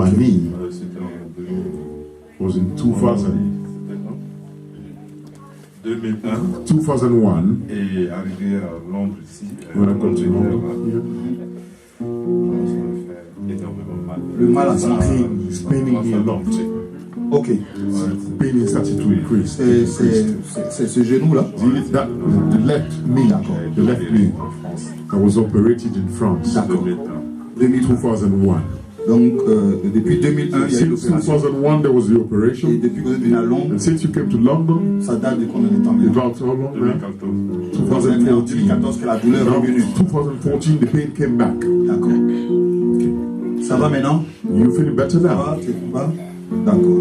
my knee C'était en 2000. was in 2000, 2001 2001. et arrivé à Londres ici, When I got to ça London, me fait énormément mal. Le mal à the ça. pain is paining me a lot. Ok. The pain started to increase. C'est ce genou-là. The left knee, the left knee, I was operated in France. D'accord. 2001. Donc, depuis 2001, il y a eu Since l'opération. 2001, there was the Et operation. depuis que vous êtes venu à Londres, And since you came to London, ça date de combien de temps maintenant? about how long? 2014. Vous êtes venu en 2014. 2014 que la douleur Now, est revenue. 2014, the pain came back. D'accord. Ça va maintenant? You feeling better Ça now? va? Tu es pas? D'accord.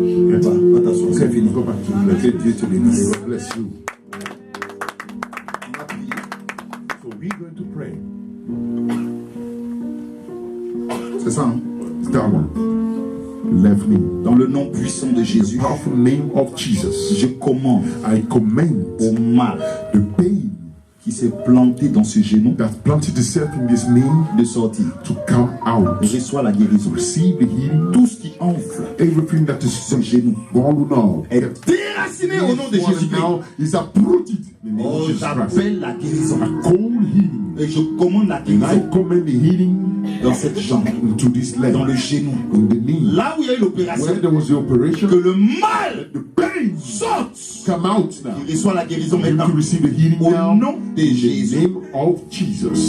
Va t'asseoir, c'est fini. Go back to Que bless. Dieu te bénisse. God bless you. On va prier. So we're going to pray. C'est ça, hein? It's that one. Left knee. Dans le nom puissant de Jésus, Powerful name of Jesus. je commande I command au mal the pain qui s'est planté dans ce genou that planted itself in this knee de sortir. to come out. Reçois la guérison. Receive the healing. Tout ce qui enfle Everything that is ce genou gone now est déraciné au nom de Jésus-Christ. now is uprooted in the name Oh, of Jesus Christ. j'appelle la guérison. I call healing. Et je commande la And I guérison command the healing dans cette jambe, into this leg, dans le genou. in the knee. Là où il y a eu l'opération, Where there was the operation, que le mal the pain sorte. come out now. Il reçoit la guérison You maintenant. to receive the healing Au now nom de in the Jésus. name of Jesus.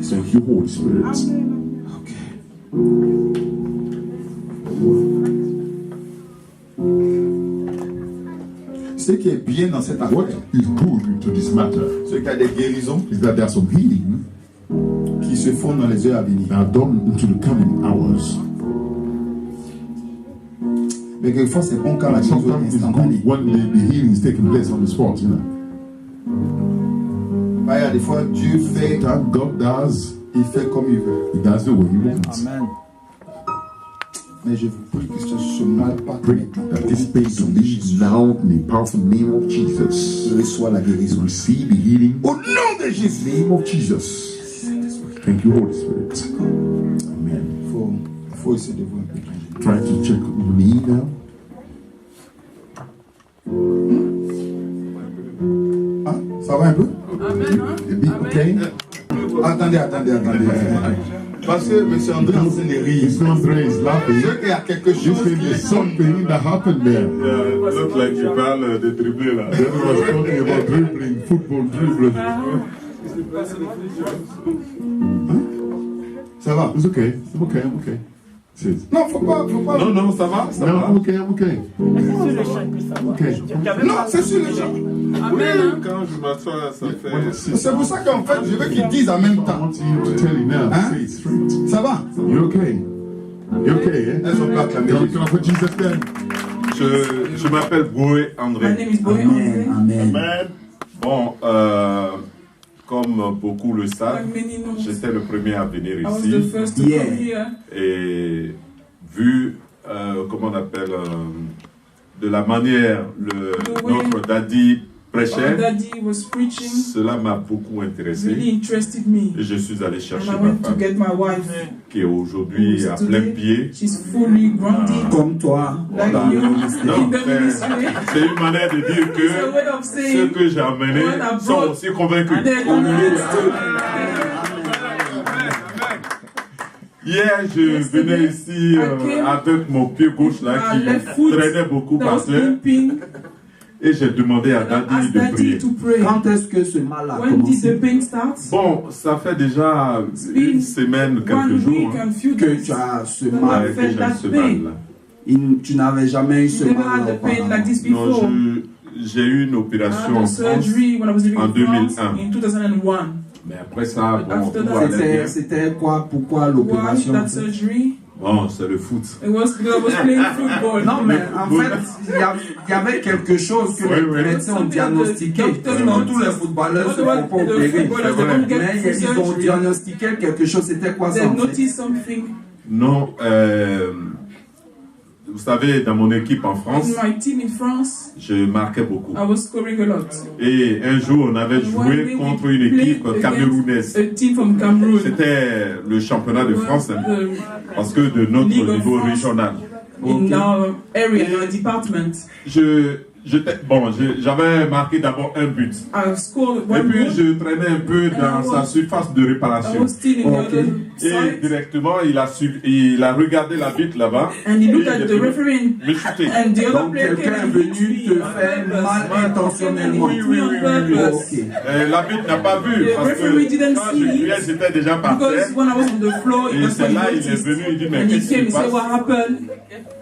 Thank you, Holy Spirit. Ce qui est bien dans cette affaire, What is good into this matter c'est qu'il y a des guérisons is that there's some healing qui se font dans les heures à venir. that are done into the coming hours. Mais quelquefois, c'est bon quand la guérison est Sometimes it's instantanée. good when the healing is taking place on the spot, you know. Il y a des fois, Dieu fait, That God does, il fait comme il veut. He does the way He wants. Amen. Mais je vous prie que ce mal pas Pray that this pain to leave now in the powerful name of Jesus. reçoit la guérison. Receive the healing Au nom de Jésus. in the name of Jesus. Thank you, Holy Spirit. Amen. Il faut essayer de voir un peu. Try to check your knee now. Ah, ça va un peu? Amen. A bit okay? Attendez. Parce que M. André est en train de rire. Mr. Andre is laughing. C'est qu'il y a quelque You chose think qui there's est sombre. something that happened there. Yeah, it looked like you parle de dribbler là. Then he was talking about dribbling, football dribbling. Ça va? It's okay. I'm okay. I'm okay. Says, Non, faut pas. Non, ça va, ça no, va. I'm okay. I'm okay. Okay. Non, c'est sur le champ. Oui, quand je m'assois, ça fait... C'est pour ça qu'en fait, je veux qu'ils disent en même I temps. want you to tell you now. Huh? Say it straight. Ça va? You okay? You okay? Eh? Elles ont pas acclamé. Can I put Jesus there? Je m'appelle Boé André. My name is Boy Andre. Amen. Amen. Bon, comme beaucoup le savent, Like many know, j'étais le premier à venir I was the ici. first to Yeah. come here. Et vu, comment on appelle, de la manière notre daddy Our prêchait, daddy was preaching, cela m'a beaucoup intéressé. really interested me. Et je suis allé chercher And I ma went to femme, get my wife. qui est aujourd'hui à plein pied. She's fully grounded. Comme toi. Like dans you le ministère. Non, in the ministry. c'est une manière de dire It's a way que of ceux saying que j'ai amenés what I sont brought, aussi convaincus. they're convinced too. Hier, je venais ici avec mon pied gauche là My left foot qui traînait beaucoup that par was terre limping. et j'ai demandé à And I Daddy asked de Daddy prier. to pray. Quand est-ce que ce mal a When did the commencé? pain start? Bon, ça fait déjà been une semaine, quelques 1 jours week hein, and few Que days. tu as ce That mal. I que felt j'ai that ce pain. mal là. Tu n'avais jamais eu ce Never mal had the pain like auparavant. this Non, before. j'ai eu une I opération had en a France, surgery when I was living en in France 2001. in 2001. mais après ça, But bon, after tout that, allait bien. C'était quoi? Pourquoi Why l'opération? that surgery? Bon, c'est le foot. It was because I was playing football. Non, mais en fait, il y avait quelque chose que Oui, les oui. médecins ont diagnostiqué. Docteur Sinon, m'a tous les dit. footballeurs ne se What font about pas the opérer. footballers, they don't get Mais ils ont surgery? diagnostiqué quelque chose. C'était quoi ça They en fait? noticed something. Non, vous savez, dans mon équipe en France, In my team in France, je marquais beaucoup. I was scoring a lot. Et un jour, on avait One joué day contre we une équipe played camerounaise. against a team from Cameroon. C'était le championnat de France, hein, The parce que de notre League of niveau France. régional. in our area, in our department. J'avais marqué d'abord un but. I scored Et one puis goal. je traînais un peu dans sa surface de I réparation. was still in the other Et side. directement, il a regardé la bite là-bas. And he looked et at il a the dit, referee me shooter. and the other Donc player quelqu'un est came and venu hit te me faire on mal purpose. intentionnellement. He hit me on purpose. Ok. L'arbitre n'a pas vu The parce referee que didn't quand see je it. criais, j'étais déjà par terre. Because when I was on the floor, Et that's c'est when là, he il est noticed. venu, il dit, mais And he qu'est-ce qui came, se he said, what passe? happened?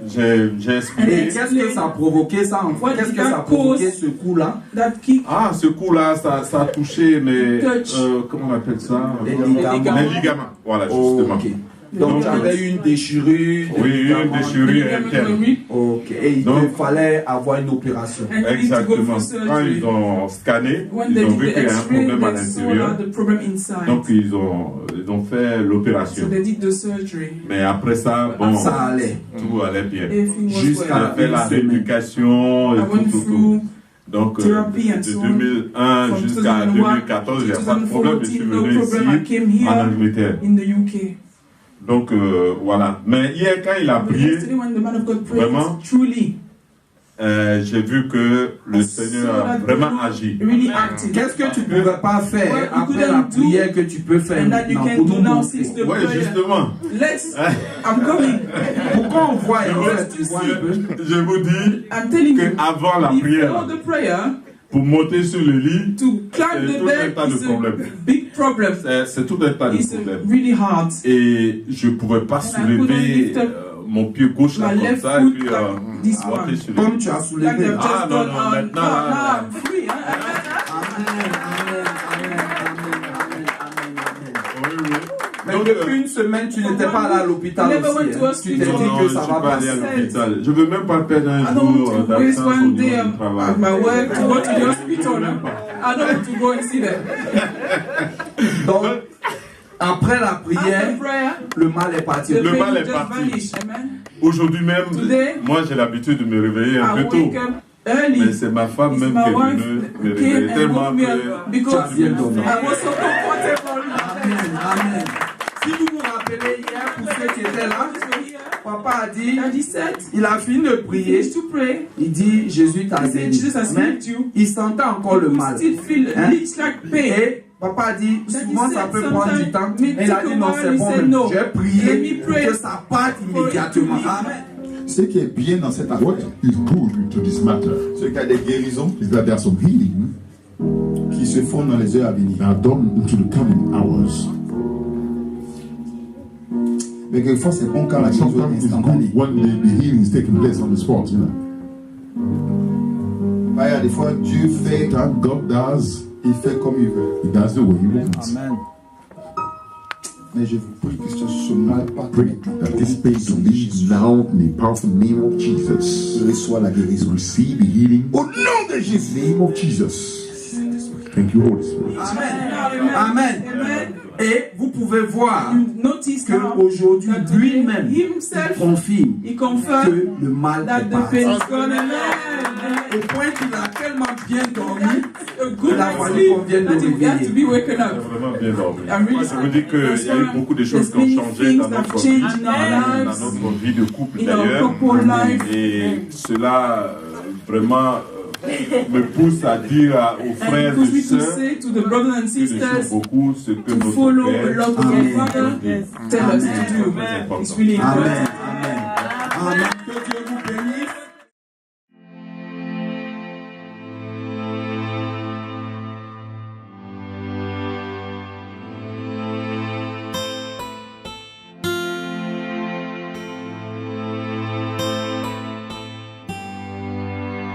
J'ai expliqué. Et qu'est-ce que ça a provoqué ça en fait? What Qu'est-ce did que ça a that provoqué cause? ce coup-là? That kick. Ah, ce coup-là, ça a touché mes... Touch. comment on appelle ça? Les ligaments. Les ligaments, voilà, justement. Ok. Donc tu avais une déchirure. Oui, une ligaments. déchirure interne. Ok. Et il Donc- te fallait avoir une opération. And you need to go Exactement. through Quand surgery. ils ont scanné, When ils they ont did vu the qu'il y a un x-ray, problème à they saw l'intérieur. the problem inside. Donc ils ont fait So l'opération. they did the surgery. Mais après ça, bon, Ça allait. tout allait bien. Everything was Jusqu'à On well. a fait la Une semaine. rééducation et I went tout. through Donc therapy and de so on. 2001 From jusqu'à 2001 2014, il n'y a pas de problème. Je suis 2014, no venu problem. I ici came en here Angleterre. in the UK. Donc voilà. Mais hier, quand il a But prié, yesterday when the man of God prayed, Vraiment? truly, j'ai vu que le I Seigneur saw a that vraiment God agi. really acted. Qu'est-ce que tu ne pouvais pas What faire you après couldn't la do prière que tu peux faire and that you maintenant can pour do nous now montrer? since the Oui, prayer? justement. Let's, I'm coming. Pourquoi on voit en Je fait, tu vois un peu? je vous dis I'm telling you, qu'avant la prière, before the prayer, pour monter sur le lit, to climb c'est the tout un bed tas de is a problèmes. big problem. C'est tout un tas de It's problèmes. really hard. Et je ne pouvais pas And I couldn't soulever lift up mon pied gauche là my comme left ça et foot puis like this monter one. sur le Comme lit. tu as Like soulevé. they've Ah, just non, done non, on. maintenant, Now I'm free. Huh? Amen, amen, amen, amen, amen, amen. Oui, oui. Mais Donc, depuis une semaine, tu n'étais pas allé à l'hôpital You never aussi. went to Hein. Tu hospital. t'es non, dit non, que je ça ne suis va pas allé à passer. l'hôpital. Je ne veux même pas perdre un I don't jour want to waste d'absence au one niveau day du travail. at my work to go to the hospital. Huh? I don't want to go and see them. Donc, après la After prière, prayer, le mal est parti. the Le mal pain est just parti. vanished. Amen. Aujourd'hui même, Today, moi j'ai l'habitude de me réveiller un I peu tôt. wake up early. Mais c'est ma femme It's même my qui est wife venue me came réveiller and tellement woke me que up because Tu as bien dormi. I was so comfortable. Amen, amen. Si vous vous rappelez hier, pour ceux qui étaient là, papa a dit, And he said, il a fini de he prier. finished to pray. Il dit, Jésus t'a He said, guéri. Jesus has Mais healed you. il sentait encore le You mal. still feel Hein? it's like pain. Et papa a dit, That he souvent ça said peut prendre du temps. sometimes, Mais il a it dit, took non, a c'est while. bon. He said, no. J'ai prié Let me pray que ça parte immédiatement. Amen. Ce qui est bien dans cette What affaire, is good to this matter c'est qu'il y a des guérisons is that there are some healing qui se font dans les heures à venir. that are done into the coming hours. Mais quelquefois, c'est bon quand la And guérison sometimes est it's instantanée. good when the healing is taking place on the spot, you know. Bah, il y a des fois, Dieu fait, That God does, il fait comme il veut. He does the way He wants. Amen. Mais je vous prie que ce mal parte. Pray that this pain to leave now in the powerful name of Jesus. Reçois la guérison. Receive the healing Au nom de Jésus. in the name of Jesus. Thank you, Holy Spirit. Amen. Amen. Amen. Et vous pouvez voir You notice que now aujourd'hui, that today lui-même, himself, il confirme he que confirmed le mal that est the parti. pain is gone. Amen. Au point qu'il a tellement bien dormi, A good Il a night's fallu sleep qu'on vienne that le he had réveiller. to be waken j'ai up. vraiment bien dormi. I'm really Moi, je vous dis qu'il y a eu beaucoup de choses There's qui ont many changé things dans that notre have vie, changed in our dans lives, notre vie de couple in our d'ailleurs. couple life. Et cela vraiment me pousse à dire aux And frères it pushed et me to sœurs say to the brothers and que je suis sisters beaucoup ce que to notre follow a Père lot of Amen. our Father tell us to do. Amen. It's really Amen. important. Amen. Amen.